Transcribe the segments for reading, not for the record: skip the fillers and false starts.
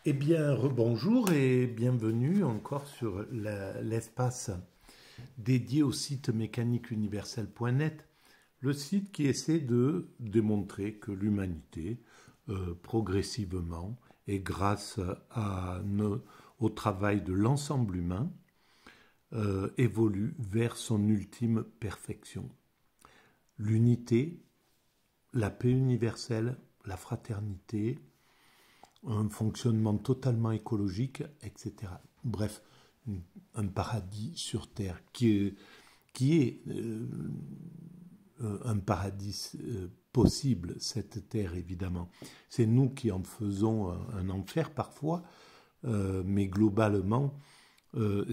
Eh bien, rebonjour et bienvenue encore sur l'espace dédié au site mécaniqueuniverselle.net, le site qui essaie de démontrer que l'humanité, progressivement, et grâce au travail de l'ensemble humain, évolue vers son ultime perfection. L'unité, la paix universelle, la fraternité, un fonctionnement totalement écologique, etc. Bref, un paradis sur Terre qui est un paradis possible, cette Terre évidemment. C'est nous qui en faisons un enfer parfois, mais globalement,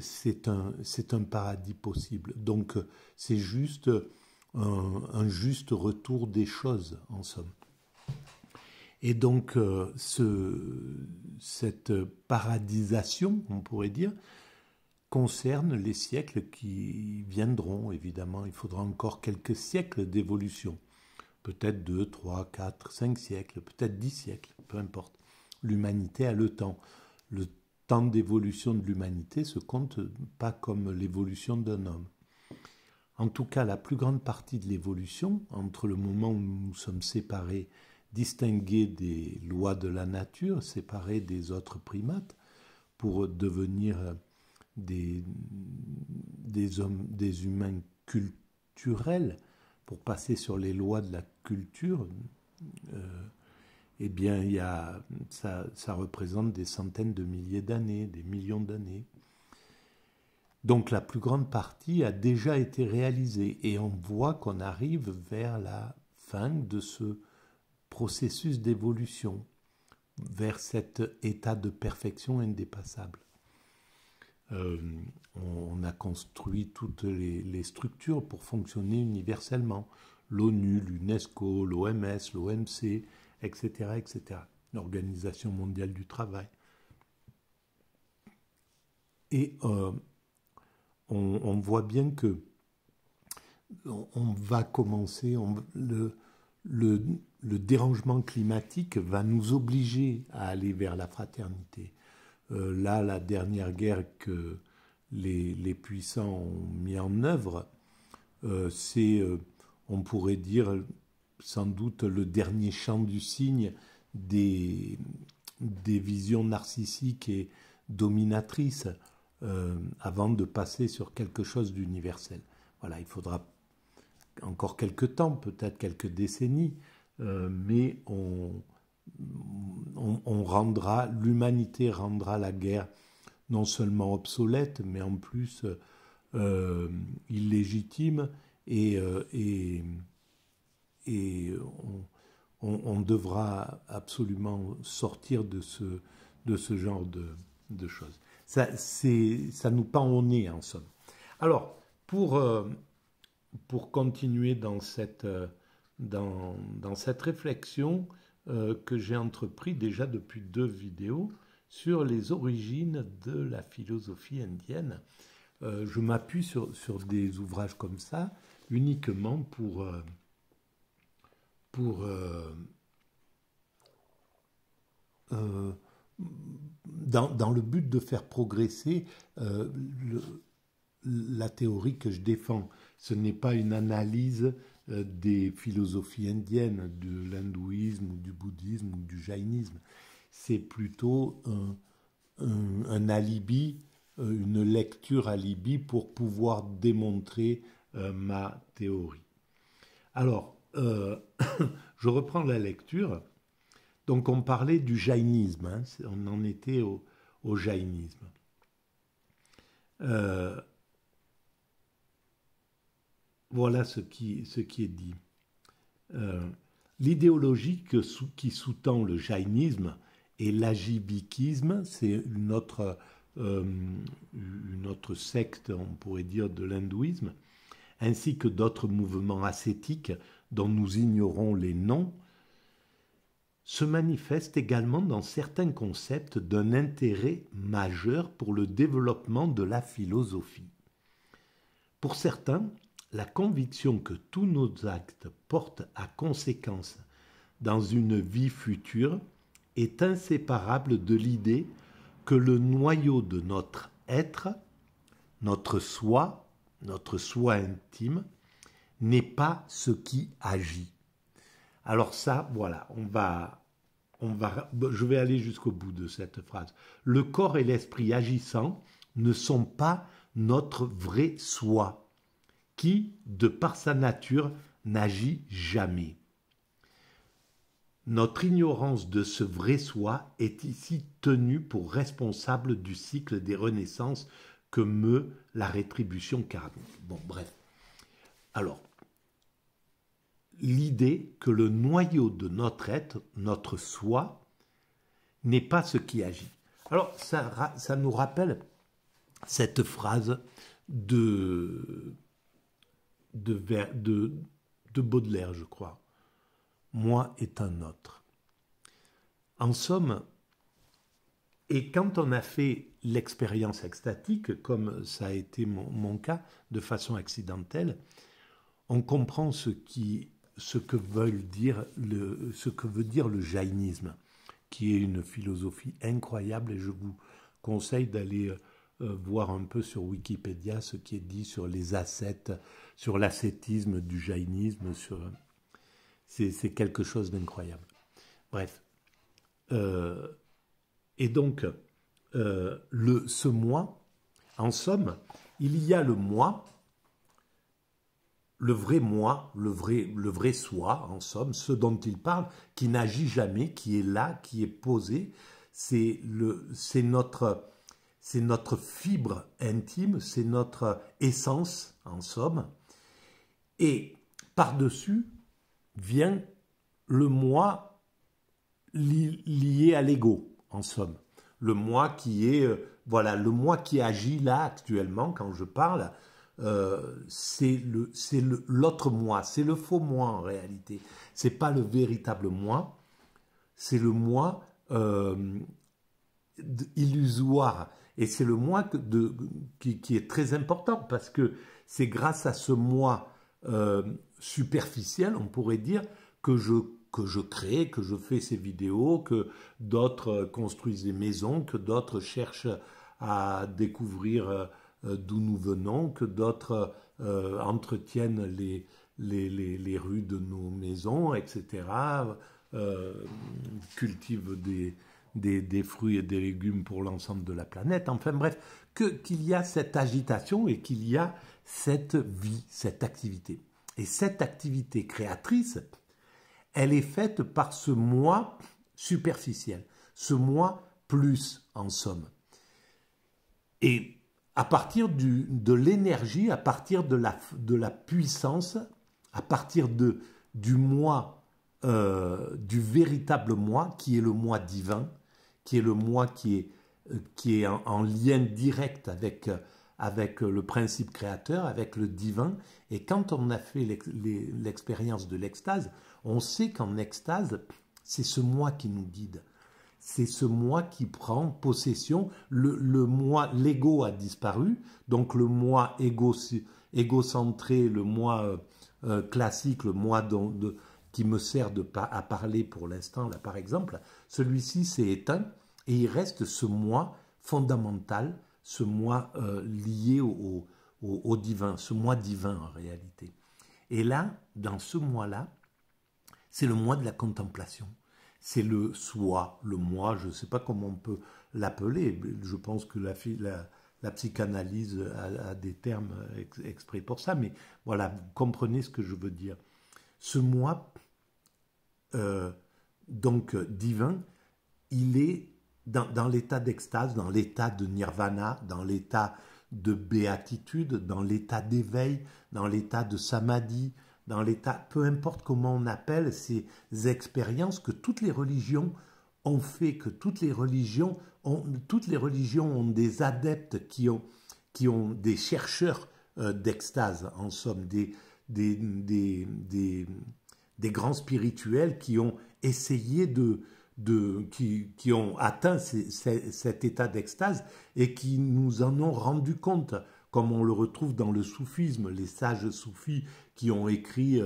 c'est un paradis possible. Donc c'est juste un juste retour des choses, en somme. Et donc, cette paradisation, on pourrait dire, concerne les siècles qui viendront, évidemment. Il faudra encore quelques siècles d'évolution. Peut-être 2, 3, 4, 5 siècles, peut-être 10 siècles, peu importe. L'humanité a le temps. Le temps d'évolution de l'humanité se compte pas comme l'évolution d'un homme. En tout cas, la plus grande partie de l'évolution, entre le moment où nous sommes séparés, distingués des lois de la nature, séparés des autres primates, pour devenir des humains culturels, pour passer sur les lois de la culture, eh bien, ça représente des centaines de milliers d'années, des millions d'années. Donc la plus grande partie a déjà été réalisée et on voit qu'on arrive vers la fin de ce processus d'évolution, vers cet état de perfection indépassable. On a construit toutes les structures pour fonctionner universellement. L'ONU, l'UNESCO, l'OMS, l'OMC, etc., etc. L'Organisation mondiale du travail. Et on voit bien que on va commencer, le dérangement climatique va nous obliger à aller vers la fraternité. Là, la dernière guerre que les puissants ont mis en œuvre, c'est, on pourrait dire, sans doute le dernier chant du cygne des visions narcissiques et dominatrices avant de passer sur quelque chose d'universel. Voilà, il faudra encore quelques temps, peut-être quelques décennies, mais l'humanité rendra la guerre non seulement obsolète, mais en plus illégitime, et on devra absolument sortir de ce genre de choses. Ça nous pend au nez, en somme. Alors, pour continuer dans cette réflexion que j'ai entrepris déjà depuis 2 vidéos sur les origines de la philosophie indienne, je m'appuie sur des ouvrages comme ça uniquement dans le but de faire progresser la théorie que je défends. Ce n'est pas une analyse des philosophies indiennes, de l'hindouisme, ou du bouddhisme, ou du jaïnisme. C'est plutôt un alibi, une lecture alibi pour pouvoir démontrer ma théorie. Alors, je reprends la lecture. Donc, on parlait du jaïnisme, hein, on en était au jaïnisme. Voilà ce qui est dit. L'idéologie qui sous-tend le jaïnisme et l'ajibikisme, c'est une autre secte, on pourrait dire, de l'hindouisme, ainsi que d'autres mouvements ascétiques dont nous ignorons les noms, se manifeste également dans certains concepts d'un intérêt majeur pour le développement de la philosophie. Pour certains, la conviction que tous nos actes portent à conséquence dans une vie future est inséparable de l'idée que le noyau de notre être, notre soi intime, n'est pas ce qui agit. Alors ça, voilà, je vais aller jusqu'au bout de cette phrase. Le corps et l'esprit agissant ne sont pas notre vrai soi, qui, de par sa nature, n'agit jamais. Notre ignorance de ce vrai soi est ici tenue pour responsable du cycle des renaissances que meut la rétribution karmique. Bon, bref. Alors, l'idée que le noyau de notre être, notre soi, n'est pas ce qui agit. Alors, ça nous rappelle cette phrase de Baudelaire, je crois. Moi est un autre. En somme, et quand on a fait l'expérience extatique, comme ça a été mon cas, de façon accidentelle, on comprend ce que veut dire le jaïnisme, qui est une philosophie incroyable, et je vous conseille d'aller voir un peu sur Wikipédia ce qui est dit sur les ascètes, sur l'ascétisme du jaïnisme, c'est quelque chose d'incroyable. Bref. Et donc, ce moi, en somme, il y a le moi, le vrai soi, en somme, ce dont il parle, qui n'agit jamais, qui est là, qui est posé, c'est notre fibre intime, c'est notre essence, en somme. Et par-dessus vient le moi lié à l'ego, en somme. Le moi qui est, le moi qui agit là actuellement, quand je parle, c'est l'autre moi, c'est le faux moi en réalité. C'est pas le véritable moi, c'est le moi illusoire. Et c'est le moi qui est très important, parce que c'est grâce à ce moi superficiel, on pourrait dire, que je crée, que je fais ces vidéos, que d'autres construisent des maisons, que d'autres cherchent à découvrir d'où nous venons, que d'autres entretiennent les rues de nos maisons, etc., cultivent des fruits et des légumes pour l'ensemble de la planète. Enfin bref, qu'il y a cette agitation et qu'il y a cette vie, cette activité. Et cette activité créatrice, elle est faite par ce moi superficiel, ce moi plus, en somme. Et à partir de l'énergie, à partir de la puissance, à partir du moi, du véritable moi, qui est le moi divin, qui est le moi qui est en lien direct avec le principe créateur, avec le divin. Et quand on a fait l'expérience de l'extase, on sait qu'en extase, c'est ce moi qui nous guide. C'est ce moi qui prend possession. Le moi, l'ego a disparu, donc le moi égocentré, le moi classique, le moi qui me sert à parler pour l'instant, là par exemple, celui-ci s'est éteint et il reste ce moi fondamental, ce moi lié au divin, ce moi divin en réalité. Et là, dans ce moi-là, c'est le moi de la contemplation. C'est le soi, le moi, je ne sais pas comment on peut l'appeler. Je pense que la psychanalyse a des termes exprès pour ça, mais voilà, vous comprenez ce que je veux dire. Ce moi, donc divin, il est dans l'état d'extase, dans l'état de nirvana, dans l'état de béatitude, dans l'état d'éveil, dans l'état de samadhi, dans l'état, peu importe comment on appelle ces expériences que toutes les religions ont fait, que toutes les religions ont des adeptes qui ont des chercheurs d'extase, en somme, des grands spirituels qui ont essayé qui ont atteint cet état d'extase et qui nous en ont rendu compte, comme on le retrouve dans le soufisme, les sages soufis qui ont écrit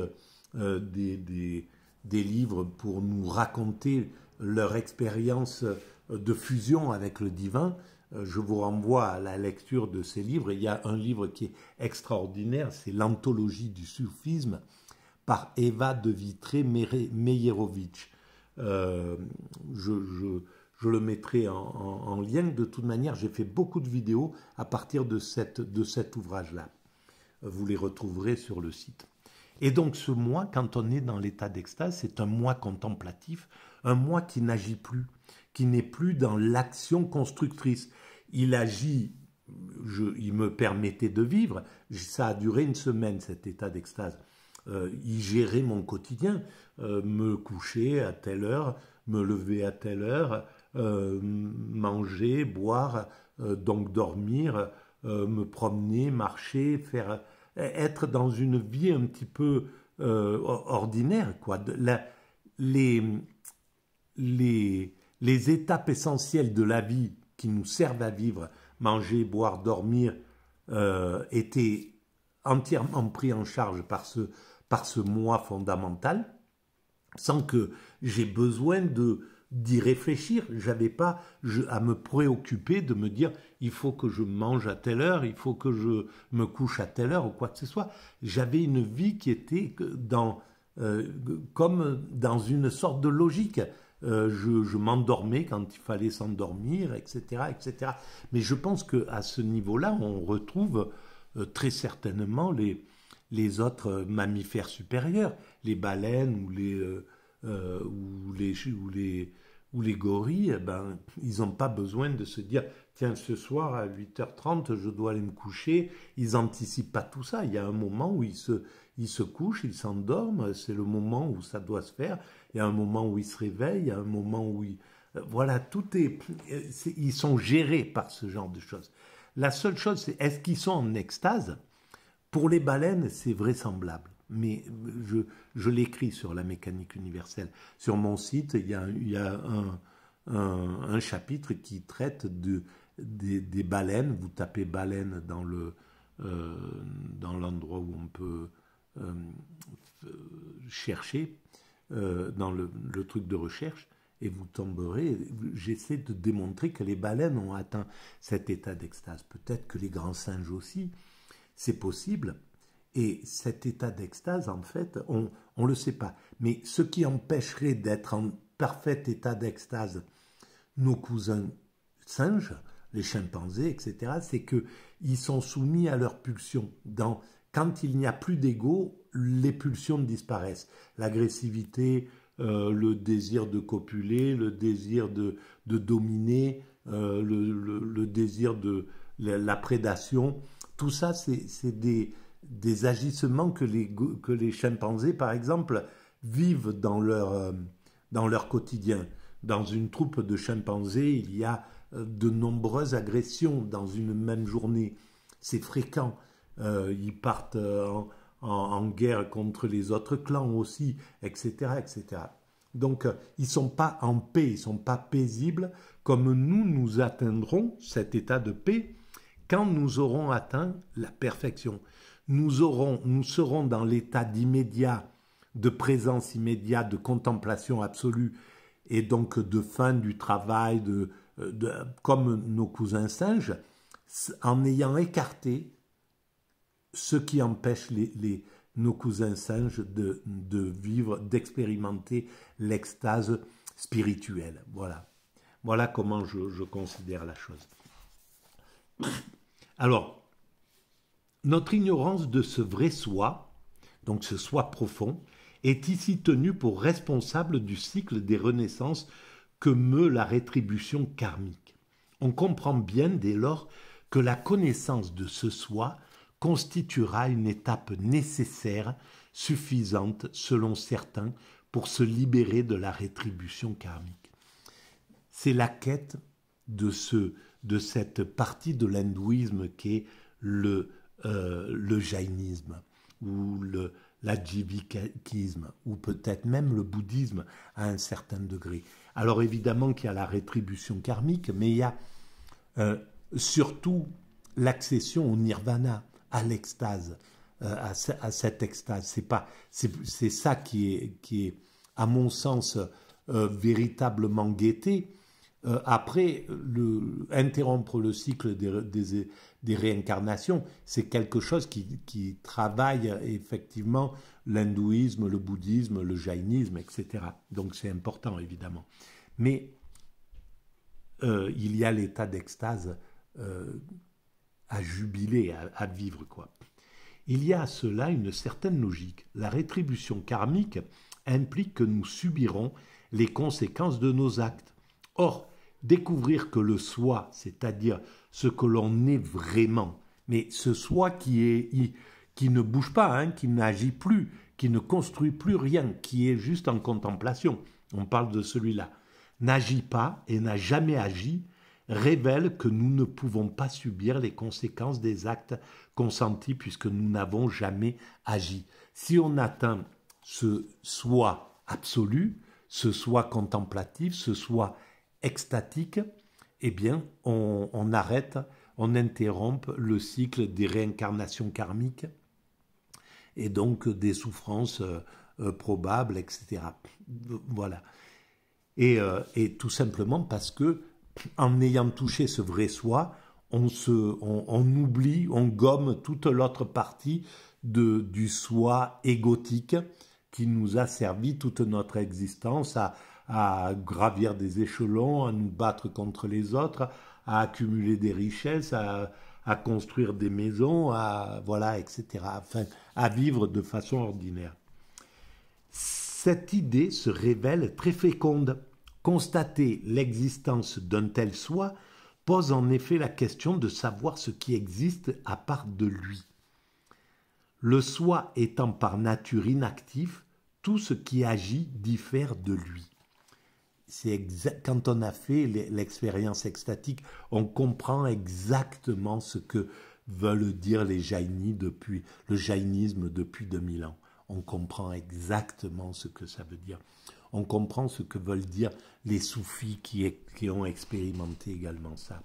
des livres pour nous raconter leur expérience de fusion avec le divin. Je vous renvoie à la lecture de ces livres. Il y a un livre qui est extraordinaire, c'est l'anthologie du soufisme par Eva de Vitré-Meyerovitch. Je le mettrai en lien. De toute manière, j'ai fait beaucoup de vidéos à partir de cet ouvrage-là. Vous les retrouverez sur le site. Et donc ce moi, quand on est dans l'état d'extase, c'est un moi contemplatif, un moi qui n'agit plus, qui n'est plus dans l'action constructrice. Il agit, il me permettait de vivre, ça a duré une semaine cet état d'extase. Il gérait mon quotidien, me coucher à telle heure, me lever à telle heure, manger, boire, donc dormir, me promener, marcher, être dans une vie un petit peu ordinaire, quoi. Les étapes essentielles de la vie qui nous servent à vivre, manger, boire, dormir, étaient entièrement pris en charge par ce moi fondamental, sans que j'ai besoin d'y réfléchir. J'avais pas à me préoccuper de me dire il faut que je mange à telle heure, il faut que je me couche à telle heure ou quoi que ce soit. J'avais une vie qui était comme dans une sorte de logique. Je m'endormais quand il fallait s'endormir, etc., etc. Mais je pense qu'à ce niveau-là, on retrouve très certainement les autres mammifères supérieurs, les baleines ou les gorilles. Ils n'ont pas besoin de se dire tiens, ce soir à 8h30 je dois aller me coucher. Ils n'anticipent pas tout ça. Il y a un moment où ils se couchent, ils s'endorment, c'est le moment où ça doit se faire. Il y a un moment où ils se réveillent, il y a un moment où voilà, ils sont gérés par ce genre de choses. La seule chose, c'est est-ce qu'ils sont en extase? Pour les baleines, c'est vraisemblable. Mais je l'écris sur la mécanique universelle. Sur mon site, il y a un chapitre qui traite des baleines. Vous tapez baleine dans l'endroit où on peut chercher, dans le truc de recherche, et vous tomberez. J'essaie de démontrer que les baleines ont atteint cet état d'extase. Peut-être que les grands singes aussi, c'est possible. Et cet état d'extase, en fait, on ne le sait pas. Mais ce qui empêcherait d'être en parfait état d'extase nos cousins singes, les chimpanzés, etc., c'est qu'ils sont soumis à leurs pulsions. Quand il n'y a plus d'ego, les pulsions disparaissent. L'agressivité, le désir de copuler, le désir de dominer, le désir de la prédation, tout ça, c'est des agissements que les chimpanzés, par exemple, vivent dans leur quotidien. Dans une troupe de chimpanzés, il y a de nombreuses agressions dans une même journée. C'est fréquent. Ils partent en guerre contre les autres clans aussi, etc., etc. Donc, ils ne sont pas en paix, ils ne sont pas paisibles, comme nous atteindrons cet état de paix quand nous aurons atteint la perfection. Nous serons dans l'état d'immédiat, de présence immédiate, de contemplation absolue, et donc de fin du travail, comme nos cousins singes, en ayant écarté ce qui empêche nos cousins singes de vivre, d'expérimenter l'extase spirituelle. Voilà comment je considère la chose. Alors, notre ignorance de ce vrai soi, donc ce soi profond, est ici tenue pour responsable du cycle des renaissances que meut la rétribution karmique. On comprend bien dès lors que la connaissance de ce soi constituera une étape nécessaire, suffisante selon certains, pour se libérer de la rétribution karmique. C'est la quête de cette partie de l'hindouisme qu'est le jaïnisme ou l'adjivikisme ou peut-être même le bouddhisme à un certain degré. Alors évidemment qu'il y a la rétribution karmique, mais il y a surtout l'accession au nirvana, à l'extase, à cette extase. C'est ça qui est, à mon sens, véritablement guetté. Après, interrompre le cycle des réincarnations, c'est quelque chose qui travaille effectivement l'hindouisme, le bouddhisme, le jaïnisme, etc. Donc c'est important, évidemment. Mais il y a l'état d'extase à jubiler, à vivre, quoi. Il y a à cela une certaine logique. La rétribution karmique implique que nous subirons les conséquences de nos actes. Or, découvrir que le soi, c'est-à-dire ce que l'on est vraiment, mais ce soi qui ne bouge pas, hein, qui n'agit plus, qui ne construit plus rien, qui est juste en contemplation, on parle de celui-là, n'agit pas et n'a jamais agi, révèle que nous ne pouvons pas subir les conséquences des actes consentis puisque nous n'avons jamais agi. Si on atteint ce soi absolu, ce soi contemplatif, ce soi extatique, eh bien, on arrête, on interrompt le cycle des réincarnations karmiques et donc des souffrances probables, etc. Voilà. Et tout simplement parce que, en ayant touché ce vrai soi, on oublie, on gomme toute l'autre partie du soi égotique qui nous a servi toute notre existence à gravir des échelons, à nous battre contre les autres, à accumuler des richesses, à construire des maisons, voilà, etc. Enfin, à vivre de façon ordinaire. Cette idée se révèle très féconde. Constater l'existence d'un tel soi pose en effet la question de savoir ce qui existe à part de lui. Le soi étant par nature inactif, tout ce qui agit diffère de lui. Quand on a fait l'expérience extatique, on comprend exactement ce que veulent dire le jaïnisme depuis 2000 ans. On comprend exactement ce que ça veut dire. On comprend ce que veulent dire les soufis qui ont expérimenté également ça.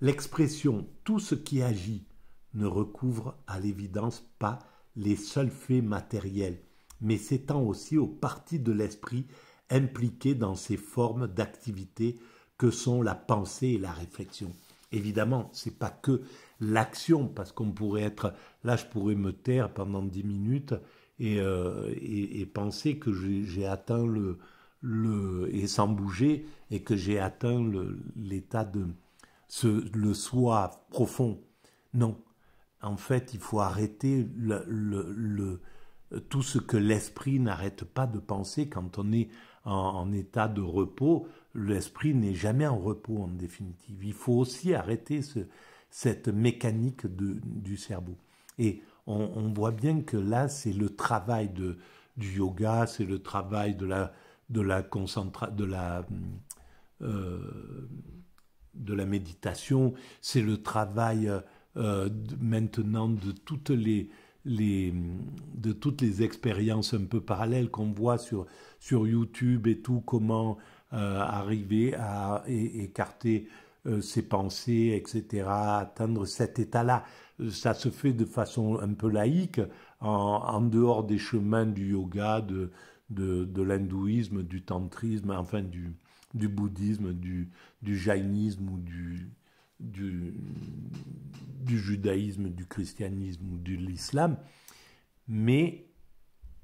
L'expression « tout ce qui agit » ne recouvre à l'évidence pas les seuls faits matériels, mais s'étend aussi aux parties de l'esprit impliquées dans ces formes d'activité que sont la pensée et la réflexion. Évidemment, ce n'est pas que l'action, parce qu'on pourrait être... Là, je pourrais me taire pendant 10 minutes et penser que j'ai atteint et sans bouger, et que j'ai atteint l'état de le soi profond. Non. En fait, il faut arrêter tout ce que l'esprit n'arrête pas de penser quand on est en état de repos. L'esprit n'est jamais en repos en définitive. Il faut aussi arrêter cette mécanique du cerveau. Et on voit bien que là, c'est le travail du yoga, c'est le travail de la méditation, c'est le travail maintenant de toutes les expériences un peu parallèles qu'on voit sur YouTube et tout, comment arriver à écarter ses pensées, etc., atteindre cet état-là. Ça se fait de façon un peu laïque, en dehors des chemins du yoga, de l'hindouisme, du tantrisme, enfin du bouddhisme, du jaïnisme ou du judaïsme, du christianisme ou de l'islam.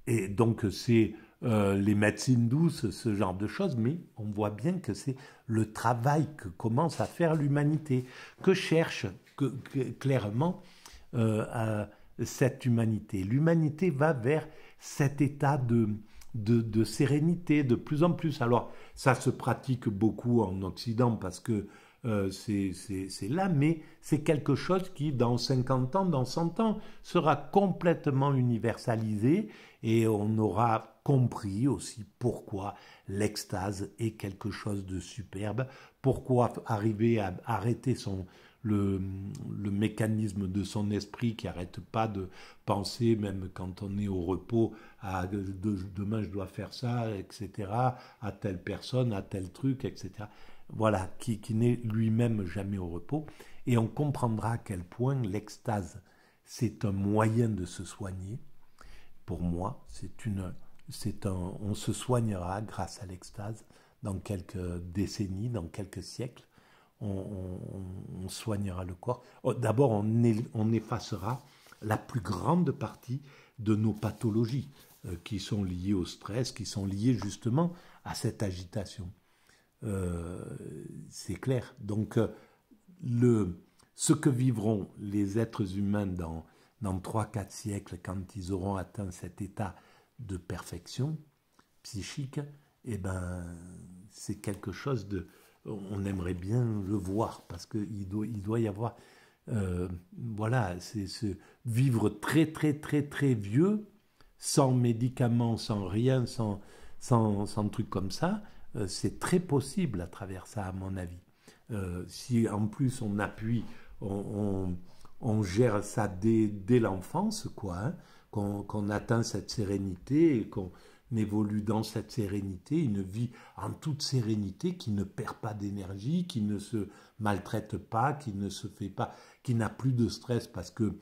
Et donc c'est les médecines douces, ce genre de choses, mais on voit bien que c'est le travail que commence à faire l'humanité, que cherche clairement cette humanité. L'humanité va vers cet état de sérénité de plus en plus. Alors ça se pratique beaucoup en Occident parce que c'est là, mais c'est quelque chose qui, dans 50 ans, dans 100 ans, sera complètement universalisé et on aura compris aussi pourquoi l'extase est quelque chose de superbe, pourquoi arriver à arrêter le mécanisme de son esprit qui n'arrête pas de penser, même quand on est au repos, à demain je dois faire ça, etc., à telle personne, à tel truc, etc., voilà, qui n'est lui-même jamais au repos, et on comprendra à quel point l'extase, c'est un moyen de se soigner. Pour moi, on se soignera grâce à l'extase dans quelques décennies, dans quelques siècles. On soignera le corps. D'abord, on effacera la plus grande partie de nos pathologies qui sont liées au stress, qui sont liées justement à cette agitation. C'est clair. Donc, ce que vivront les êtres humains dans 3-4 siècles, quand ils auront atteint cet état de perfection psychique, eh ben, c'est quelque chose de... On aimerait bien le voir, parce qu'il doit y avoir... voilà, c'est vivre très, très, très, très vieux, sans médicaments, sans rien, sans trucs comme ça, c'est très possible à travers ça, à mon avis. Si en plus on appuie, on gère ça dès l'enfance, quoi, hein, qu'on atteint cette sérénité et qu'on évolue dans cette sérénité, une vie en toute sérénité, qui ne perd pas d'énergie, qui ne se maltraite pas, qui ne se fait pas, qui n'a plus de stress parce que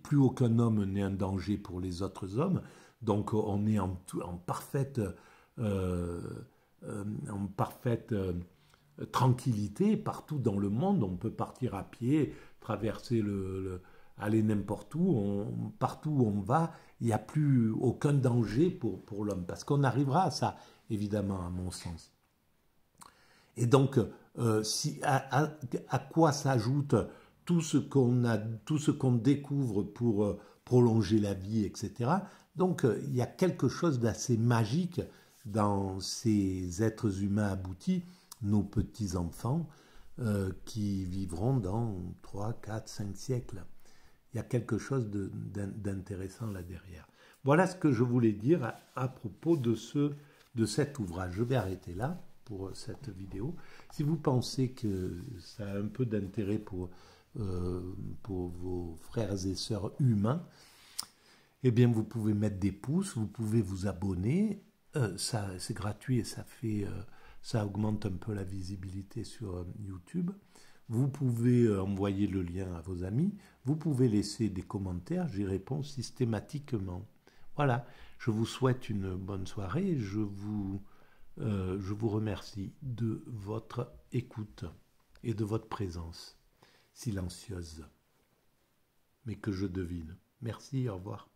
plus aucun homme n'est un danger pour les autres hommes. Donc on est en parfaite tranquillité partout dans le monde. On peut partir à pied, traverser aller n'importe où, partout où on va, il n'y a plus aucun danger pour l'homme, parce qu'on arrivera à ça, évidemment, à mon sens. Et donc, à quoi s'ajoute tout ce qu'on découvre pour prolonger la vie, etc. Donc, il y a quelque chose d'assez magique dans ces êtres humains aboutis, nos petits-enfants, qui vivront dans 3, 4, 5 siècles. Il y a quelque chose d'intéressant là derrière. Voilà ce que je voulais dire à propos de cet ouvrage. Je vais arrêter là pour cette vidéo. Si vous pensez que ça a un peu d'intérêt pour vos frères et sœurs humains, eh bien vous pouvez mettre des pouces, vous pouvez vous abonner. C'est gratuit et ça augmente un peu la visibilité sur YouTube. Vous pouvez envoyer le lien à vos amis. Vous pouvez laisser des commentaires. J'y réponds systématiquement. Voilà. Je vous souhaite une bonne soirée. Je vous remercie de votre écoute et de votre présence silencieuse, mais que je devine. Merci, au revoir.